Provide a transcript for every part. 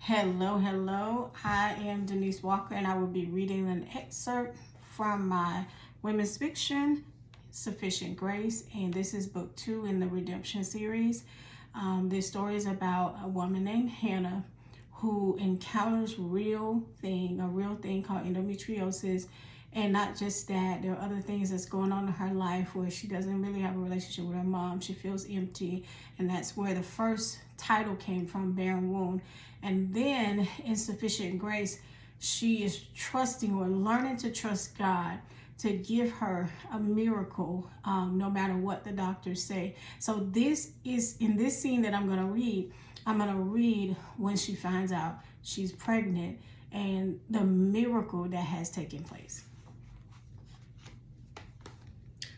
Hello. I am Denise Walker, and I will be reading an excerpt from my women's fiction, Sufficient Grace, and this is book 2 in the Redemption series. This story is about a woman named Hannah who encounters a real thing called endometriosis. And not just that, there are other things that's going on in her life where she doesn't really have a relationship with her mom. She feels empty, and that's where the first title came from, Barren Wound. And then in Sufficient Grace, she is trusting or learning to trust God to give her a miracle, no matter what the doctors say. So this is, in this scene that I'm going to read when she finds out she's pregnant and the miracle that has taken place.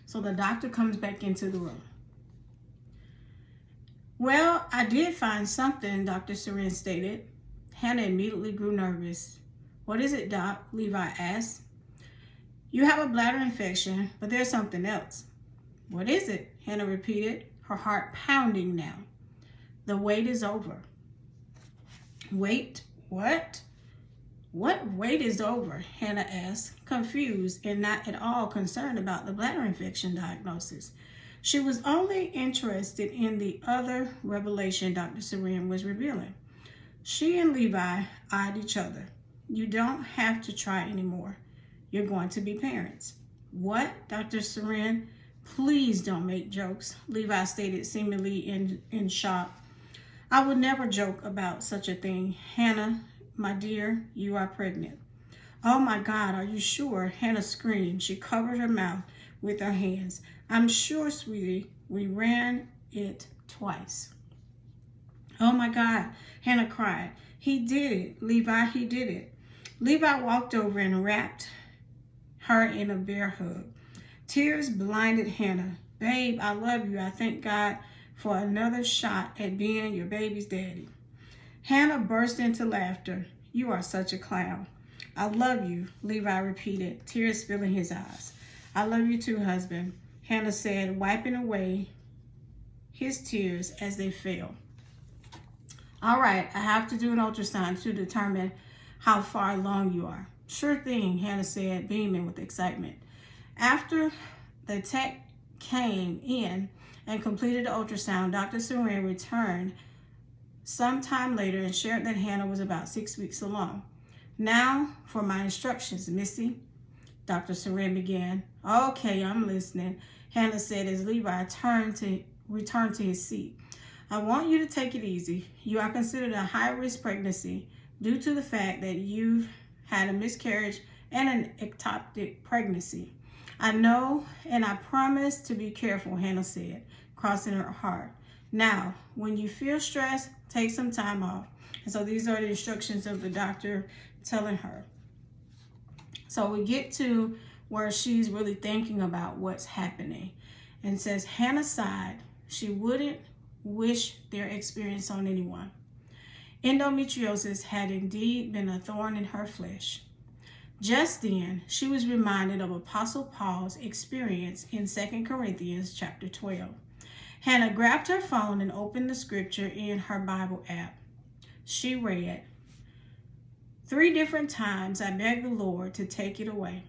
So the doctor comes back into the room. Well, I did find something, Dr. Seren stated. Hannah immediately grew nervous. What is it, Doc? Levi asked. You have a bladder infection, but there's something else. What is it? Hannah repeated, her heart pounding now. The wait is over. Wait? What? What wait is over? Hannah asked, confused and not at all concerned about the bladder infection diagnosis. She was only interested in the other revelation Dr. Seren was revealing. She and Levi eyed each other. You don't have to try anymore. You're going to be parents. What, Dr. Seren? Please don't make jokes, Levi stated, seemingly in shock. I would never joke about such a thing. Hannah, my dear, you are pregnant. Oh my God, are you sure? Hannah screamed. She covered her mouth with her hands. I'm sure, sweetie. We ran it twice. Oh my God, Hannah cried. He did it, Levi, he did it. Levi walked over and wrapped her in a bear hug. Tears blinded Hannah. Babe, I love you. I thank God for another shot at being your baby's daddy. Hannah burst into laughter. You are such a clown. I love you, Levi repeated, tears filling his eyes. I love you too, husband, Hannah said, wiping away his tears as they fell. All right, I have to do an ultrasound to determine how far along you are. Sure thing, Hannah said, beaming with excitement. After the tech came in and completed the ultrasound, Dr. Seren returned sometime later and shared that Hannah was about 6 weeks along. Now for my instructions, Missy, Dr. Seren began. Okay, I'm listening, Hannah said as Levi returned to his seat. I want you to take it easy. You are considered a high-risk pregnancy due to the fact that you've had a miscarriage and an ectopic pregnancy. I know, and I promise to be careful, Hannah said, crossing her heart. Now, when you feel stressed, take some time off. And so these are the instructions of the doctor telling her. So we get to where she's really thinking about what's happening and says Hannah sighed. She wouldn't wish their experience on anyone. Endometriosis had indeed been a thorn in her flesh. Just then, she was reminded of Apostle Paul's experience in 2 Corinthians chapter 12. Hannah grabbed her phone and opened the scripture in her Bible app. She read, 3 different times I begged the Lord to take it away.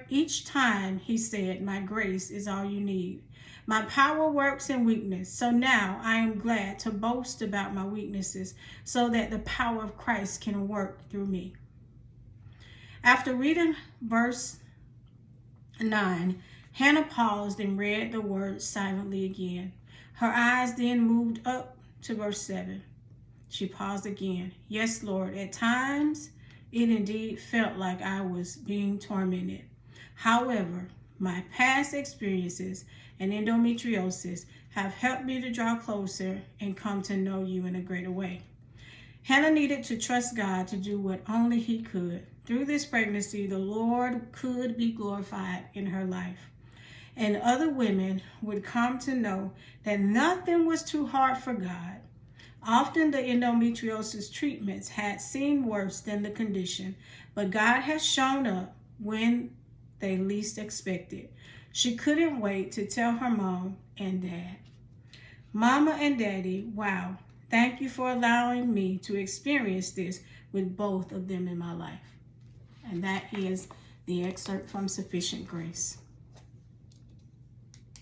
Each time he said, my grace is all you need. My power works in weakness. So now I am glad to boast about my weaknesses so that the power of Christ can work through me. After reading verse 9, Hannah paused and read the words silently again. Her eyes then moved up to verse 7. She paused again. Yes, Lord, at times it indeed felt like I was being tormented. However, my past experiences and endometriosis have helped me to draw closer and come to know you in a greater way. Hannah needed to trust God to do what only he could. Through this pregnancy, the Lord could be glorified in her life. And other women would come to know that nothing was too hard for God. Often the endometriosis treatments had seemed worse than the condition, but God has shown up when they least expected. She couldn't wait to tell her mom and dad. Mama and Daddy, wow, Thank you for allowing me to experience this with both of them in my life. And that is the excerpt from Sufficient Grace.